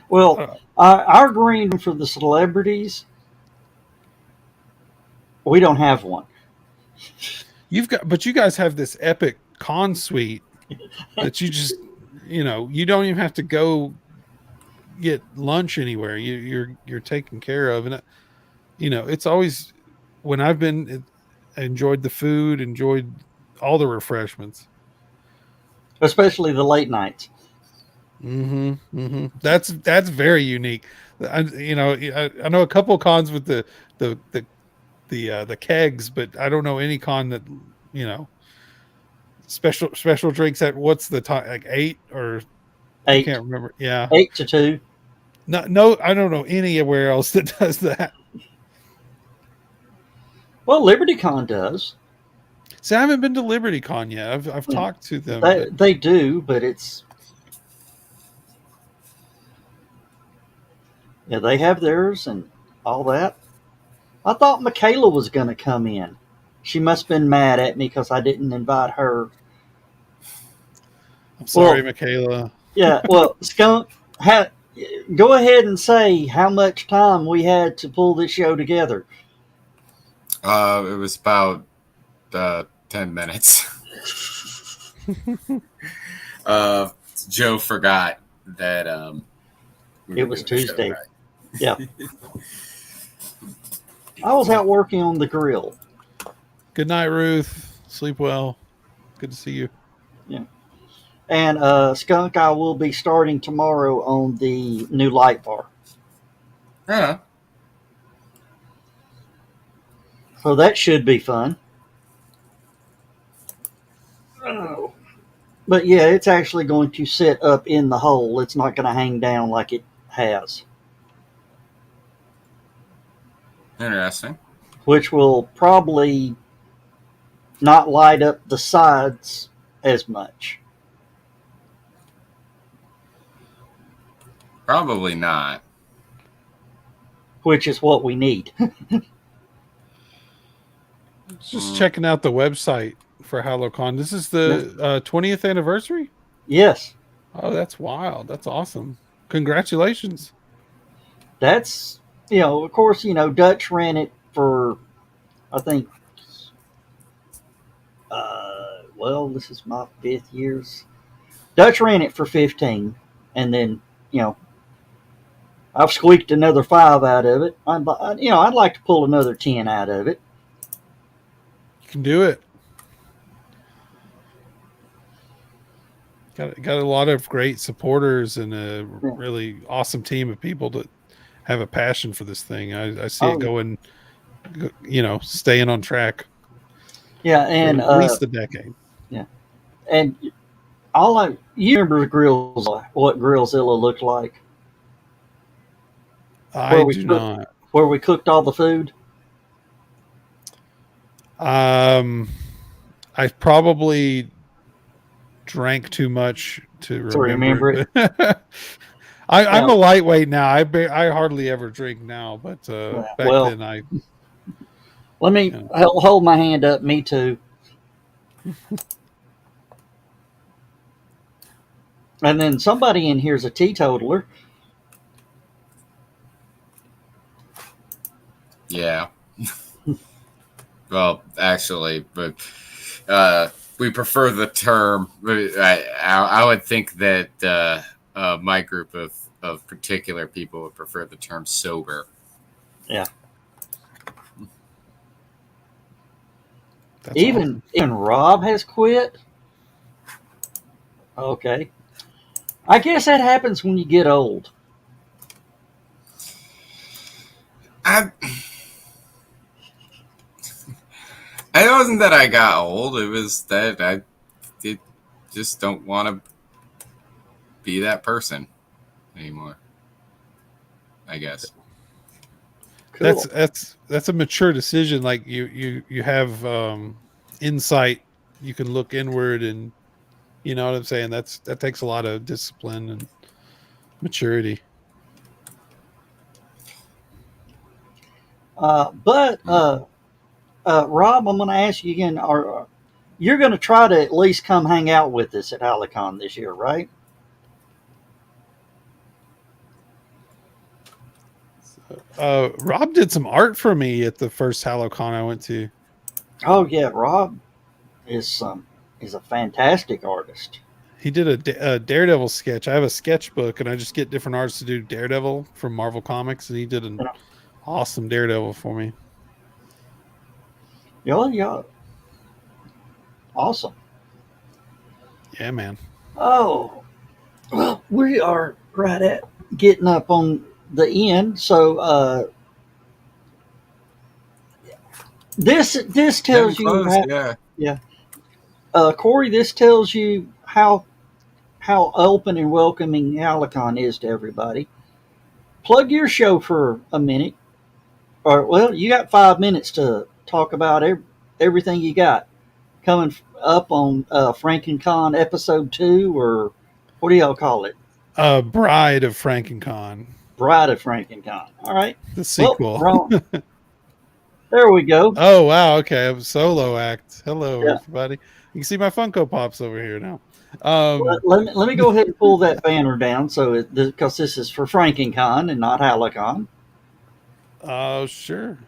Well, our green for the celebrities, we don't have one. but you guys have this epic con suite that you just, you don't even have to go get lunch anywhere. You're taken care of. And, it's always, when I've been, enjoyed the food, enjoyed all the refreshments. Especially the late nights. That's very unique. I know a couple of cons with the kegs, but I don't know any con that special drinks at what's the time, like 8 or I Eight. can't remember. Yeah, 8 to 2. no, I don't know anywhere else that does that. Well, LibertyCon does. See, I haven't been to Liberty Con yet. I've talked to them. They do, but they have theirs and all that. I thought Michaela was going to come in. She must have been mad at me because I didn't invite her. I'm sorry, Well, Michaela. yeah, well, Skunk, go ahead and say how much time we had to pull this show together. It was about 10 minutes. Joe forgot that It was Tuesday. Right. Yeah. I was out working on the grill. Good night, Ruth. Sleep well. Good to see you. Yeah. And Skunk, I will be starting tomorrow on the new light bar. Yeah. So that should be fun. Oh. But yeah, it's actually going to sit up in the hole. It's not going to hang down like it has, Interesting. which will probably not light up the sides as much. Probably not. Which is what we need. Just checking out the website for HallowCon. This is the 20th anniversary. Yes, Oh, that's wild. That's awesome. Congratulations. that's, of course, Dutch ran it for, I think, well, this is my 5th years. Dutch ran it for 15, and then, I've squeaked another 5 out of it. I'd like to pull another 10 out of it. You can do it. Got a lot of great supporters and a really awesome team of people that have a passion for this thing. I see it going, staying on track. Yeah, and for at least a decade. Yeah, and you remember the grills? What Grillzilla looked like? I do not. Where we cooked all the food. I probably drank too much to remember it. I'm a lightweight now. I hardly ever drink now, but back then I. Let me hold my hand up. Me too. And then somebody in here is a teetotaler. Yeah. Well, actually, but we prefer the term. I would think that my group of particular people would prefer the term sober. Yeah. That's even Rob has quit. Okay. I guess that happens when you get old. It wasn't that I got old. It was that I just don't want to be that person anymore, I guess. Cool. That's a mature decision. Like you have insight. You can look inward, and you know what I'm saying. That takes a lot of discipline and maturity. But Rob, I'm going to ask you again. You're going to try to at least come hang out with us at HallowCon this year, right? Rob did some art for me at the first HallowCon I went to. Oh yeah, Rob is a fantastic artist. He did a Daredevil sketch. I have a sketchbook, and I just get different artists to do Daredevil from Marvel Comics, and he did an awesome Daredevil for me. Yeah. Awesome. Yeah, man. Oh, well, we are right at getting up on the end. So this tells you Corey, this tells you how open and welcoming HallowCon is to everybody. Plug your show for a minute. Or you got 5 minutes to talk about everything you got coming up on FrankenCon episode 2, or what do y'all call it? Bride of FrankenCon. Bride of FrankenCon. All right. The sequel. Well, there we go. Oh, wow. Okay. I'm solo act. Hello, everybody. You can see my Funko Pops over here now. Let me go ahead and pull that banner down because this is for FrankenCon and not HallowCon. Oh, sure.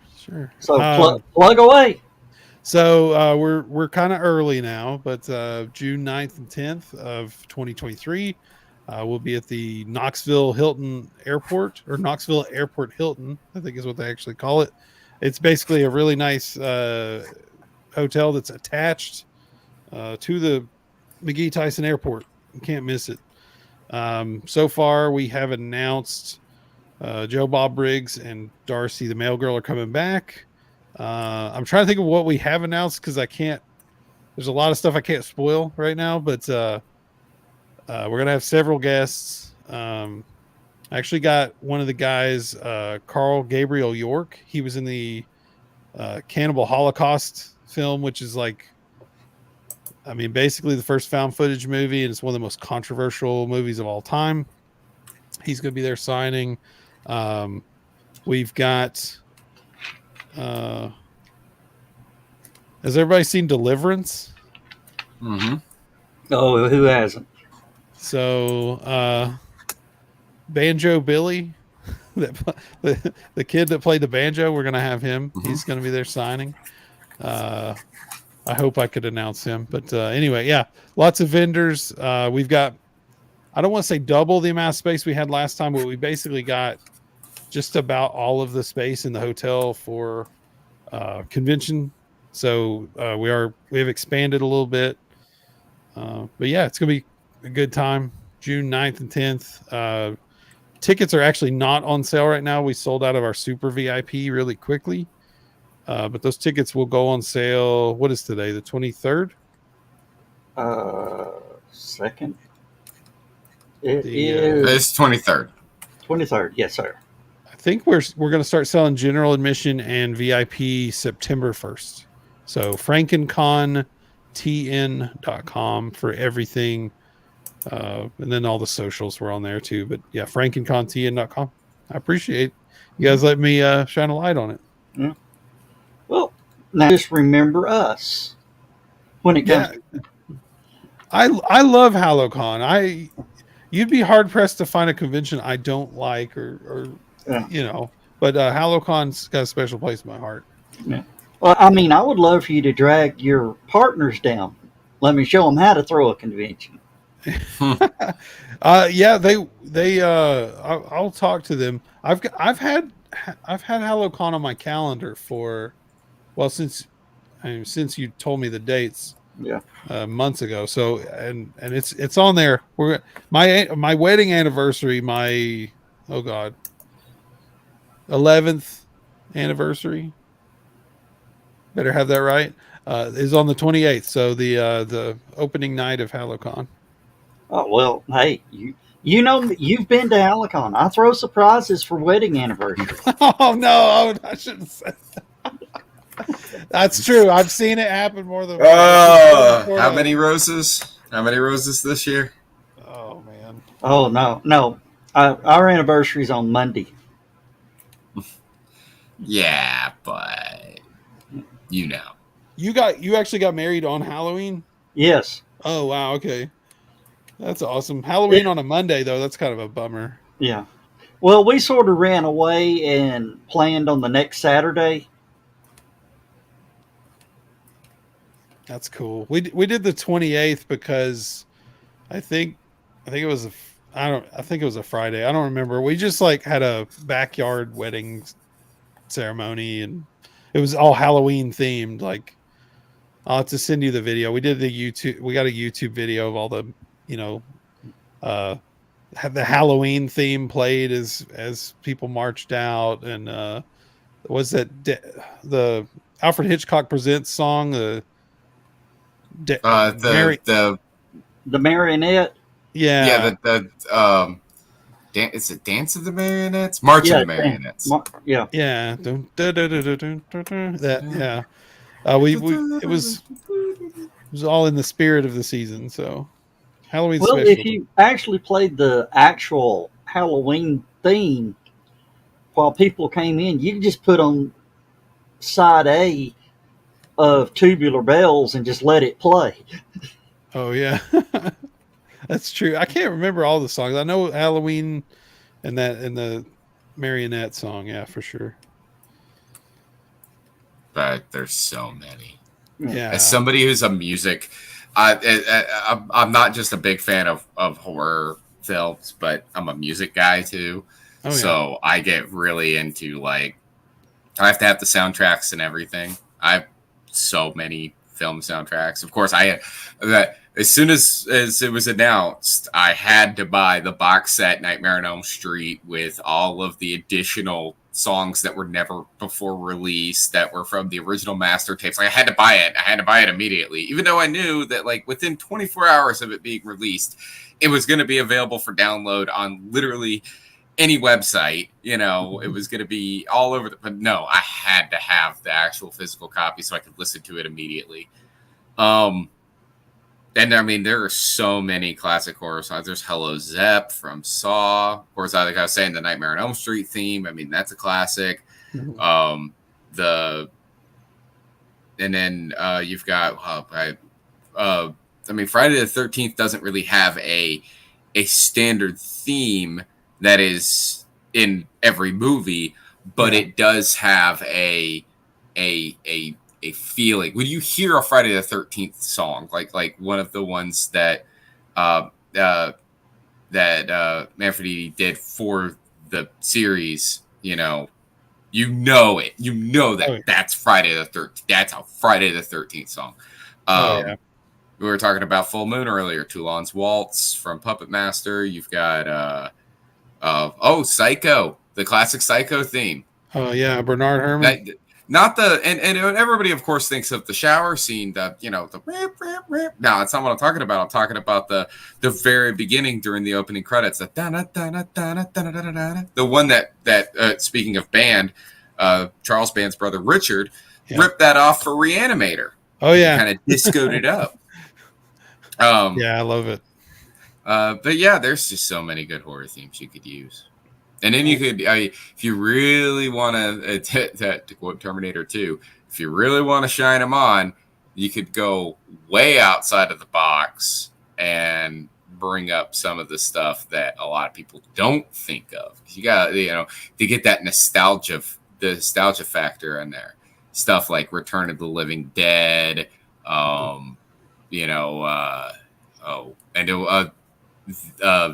So plug away. So we're kind of early now, but June 9th and 10th of 2023, we'll be at the Knoxville Hilton Airport, or Knoxville Airport Hilton, I think is what they actually call it. It's basically a really nice hotel that's attached to the McGee Tyson Airport. can't miss it. So far, we have announced Joe Bob Briggs and Darcy the Mail Girl are coming back. I'm trying to think of what we have announced because I can't. There's a lot of stuff I can't spoil right now, but we're gonna have several guests. I actually got one of the guys, Carl Gabriel York. He was in the Cannibal Holocaust film, which is like, I mean, basically the first found footage movie, and it's one of the most controversial movies of all time. He's going to be there signing. We've got. Has everybody seen Deliverance? Mm-hmm. Oh, who hasn't? So, Banjo Billy, the kid that played the banjo, we're going to have him. Mm-hmm. He's going to be there signing. I hope I could announce him. But anyway, yeah, lots of vendors. We've got, I don't want to say double the amount of space we had last time, but we basically got just about all of the space in the hotel for convention. So we have expanded a little bit. But yeah, it's going to be a good time. June 9th and 10th. Tickets are actually not on sale right now. We sold out of our super VIP really quickly. But those tickets will go on sale. What is today? The 23rd? Second. It is It's 23rd. 23rd. Yes, sir. I think we're going to start selling general admission and VIP September 1st. So frankencontn.com for everything. And then all the socials were on there too. But yeah, frankencontn.com. I appreciate you guys letting me shine a light on it. Yeah. Well, now just remember us when it comes. Yeah. I love HallowCon. You'd be hard pressed to find a convention I don't like or Yeah. you know, but HallowCon's got a special place in my heart. Yeah. Well, I mean, I would love for you to drag your partners down. Let me show them how to throw a convention. Yeah, I'll talk to them. I've had HallowCon on my calendar for, well, since you told me the dates. Yeah. Months ago. So and it's on there. My wedding anniversary, my 11th anniversary. Better have that right. Is on the 28th. So the opening night of HallowCon. Oh well, hey, you know you've been to HallowCon. I throw surprises for wedding anniversary. Oh no, I shouldn't say that. That's true. I've seen it happen more than How many roses? How many roses this year? Oh man. Oh no. Our anniversary is on Monday. Yeah, but you know. You actually got married on Halloween? Yes. Oh wow, okay. That's awesome. Halloween on a Monday though, that's kind of a bummer. Yeah. Well, we sort of ran away and planned on the next Saturday. That's cool. We did the 28th because I think it was I think it was a Friday. I don't remember. We just like had a backyard wedding ceremony and it was all Halloween themed. Like I'll have to send you the video. We got a YouTube video of all the, had the Halloween theme played as people marched out and was that the Alfred Hitchcock Presents song, the marionette. Yeah. Is it Dance of the Marionettes? March of the Marionettes. Yeah. Yeah. That, yeah. It was all in the spirit of the season. So Halloween Well, special. if you actually played the actual Halloween theme while people came in, you could just put on side A of Tubular Bells and just let it play. Oh yeah. That's true. I can't remember all the songs. I know Halloween and the marionette song, yeah, for sure. But there's so many. Yeah. As somebody who's a music, I'm not just a big fan of horror films, but I'm a music guy too. Oh, yeah. So I get really into I have to have the soundtracks and everything. I have so many film soundtracks. Of course, as soon as it was announced, I had to buy the box set Nightmare on Elm Street with all of the additional songs that were never before released that were from the original master tapes. Like, I had to buy it. I had to buy it immediately, even though I knew that like within 24 hours of it being released, it was going to be available for download on literally any website. You know, it was going to be all over. But no, I had to have the actual physical copy so I could listen to it immediately. And I mean, there are so many classic horror songs. There's Hello Zepp from Saw. Of course, like I was saying, the Nightmare on Elm Street theme. I mean, that's a classic. And then you've got, I mean, Friday the 13th doesn't really have a standard theme that is in every movie, but it does have a feeling when you hear a Friday the 13th song, like one of the ones that Manfredi did for the series. You know it. You know that that's Friday the 13th. That's a Friday the 13th song. We were talking about Full Moon earlier. Toulon's Waltz from Puppet Master. You've got Psycho, the classic Psycho theme. Oh yeah, Bernard Herrmann. Not the and everybody of course thinks of the shower scene, the rip, rip, rip. No, that's not what I'm talking about. I'm talking about the very beginning during the opening credits. The one that speaking of band, Charles Band's brother Richard ripped that off for Reanimator. Oh yeah, kind of discoed it up. Yeah, I love it. But yeah, there's just so many good horror themes you could use. And then you could, if you really want to quote Terminator 2, if you really want to shine them on, you could go way outside of the box and bring up some of the stuff that a lot of people don't think of. You got, to get that nostalgia factor in there. Stuff like Return of the Living Dead,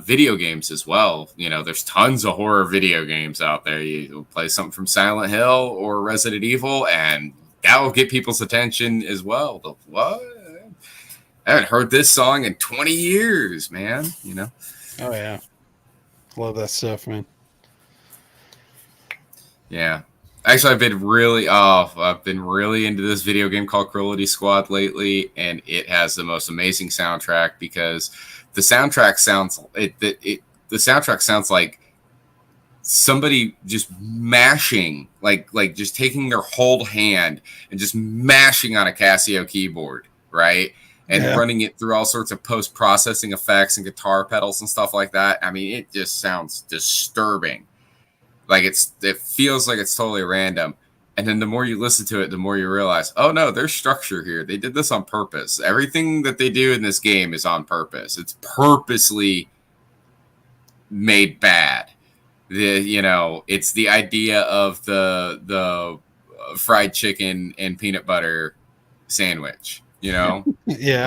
video games as well. There's tons of horror video games out there. You play something from Silent Hill or Resident Evil, and that will get people's attention as well. What? I haven't heard this song in 20 years, man. Oh yeah, love that stuff, man. Yeah. Actually, I've been really into this video game called Cruelty Squad lately, and it has the most amazing soundtrack because the soundtrack sounds like somebody just mashing, like just taking their whole hand and just mashing on a Casio keyboard, right? And running it through all sorts of post-processing effects and guitar pedals and stuff like that. I mean, it just sounds disturbing. Like it feels like it's totally random. And then the more you listen to it, the more you realize, oh no, there's structure here. They did this on purpose. Everything that they do in this game is on purpose. It's purposely made bad. It's the idea of the fried chicken and peanut butter sandwich, Yeah,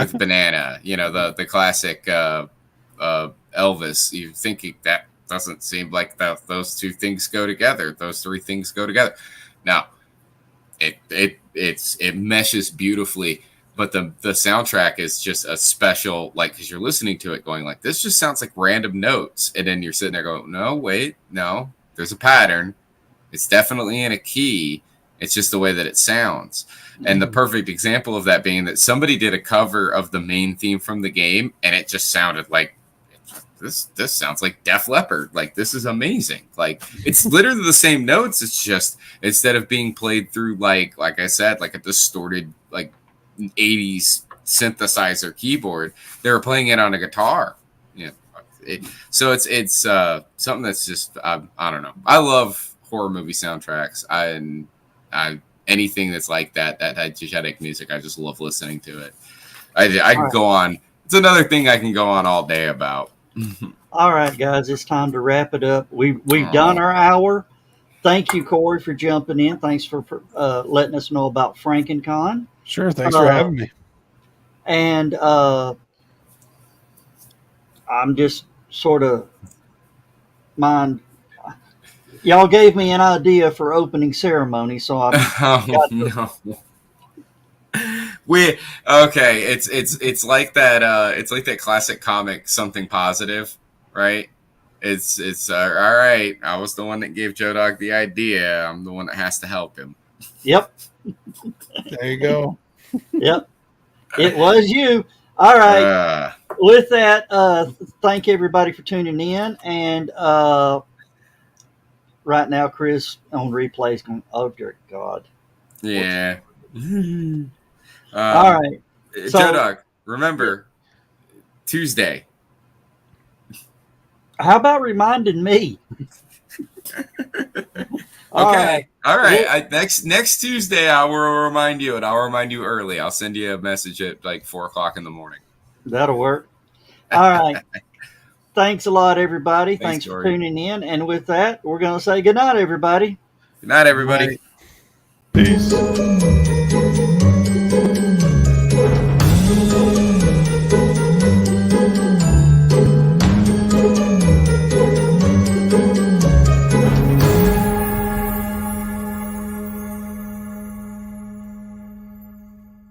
with banana, the classic Elvis. You thinking that doesn't seem like those two things go together. Those three things go together. Now, it meshes beautifully, but the soundtrack is just a special, like, because you're listening to it going like, this just sounds like random notes, and then you're sitting there going, no, wait, no, there's a pattern. It's definitely in a key. It's just the way that it sounds. And the perfect example of that being that somebody did a cover of the main theme from the game, and it just sounded like, this sounds like Def Leppard. Like, this is amazing. Like, it's literally the same notes. It's just, instead of being played through like I said, like a distorted, like 80s synthesizer keyboard, they were playing it on a guitar. So it's something that's just, I don't know. I love horror movie soundtracks. I anything that's like that diegetic music, I just love listening to it. I can go on. It's another thing I can go on all day about. All right, guys, it's time to wrap it up. We've done our hour. Thank you, Corey, for jumping in. Thanks for letting us know about FrankenCon. Sure, thanks for having me. And I'm just sort of y'all gave me an idea for opening ceremony, so I'm. We okay. It's like that. It's like that classic comic, Something Positive, right? It's all right. I was the one that gave Joe Dog the idea. I'm the one that has to help him. Yep. There you go. Yep. It was you. All right. With that, thank everybody for tuning in. And right now, Chris on replay is going, oh, dear God. Yeah. All right. So, Joe Dog, remember Tuesday. How about reminding me? Okay. All right. Next Tuesday, I will remind you, and I'll remind you early. I'll send you a message at like 4:00 in the morning. That'll work. All right. Thanks a lot, everybody. Thanks for Corey. tuning in. And with that, we're going to say good night, everybody. Good night, everybody. Peace.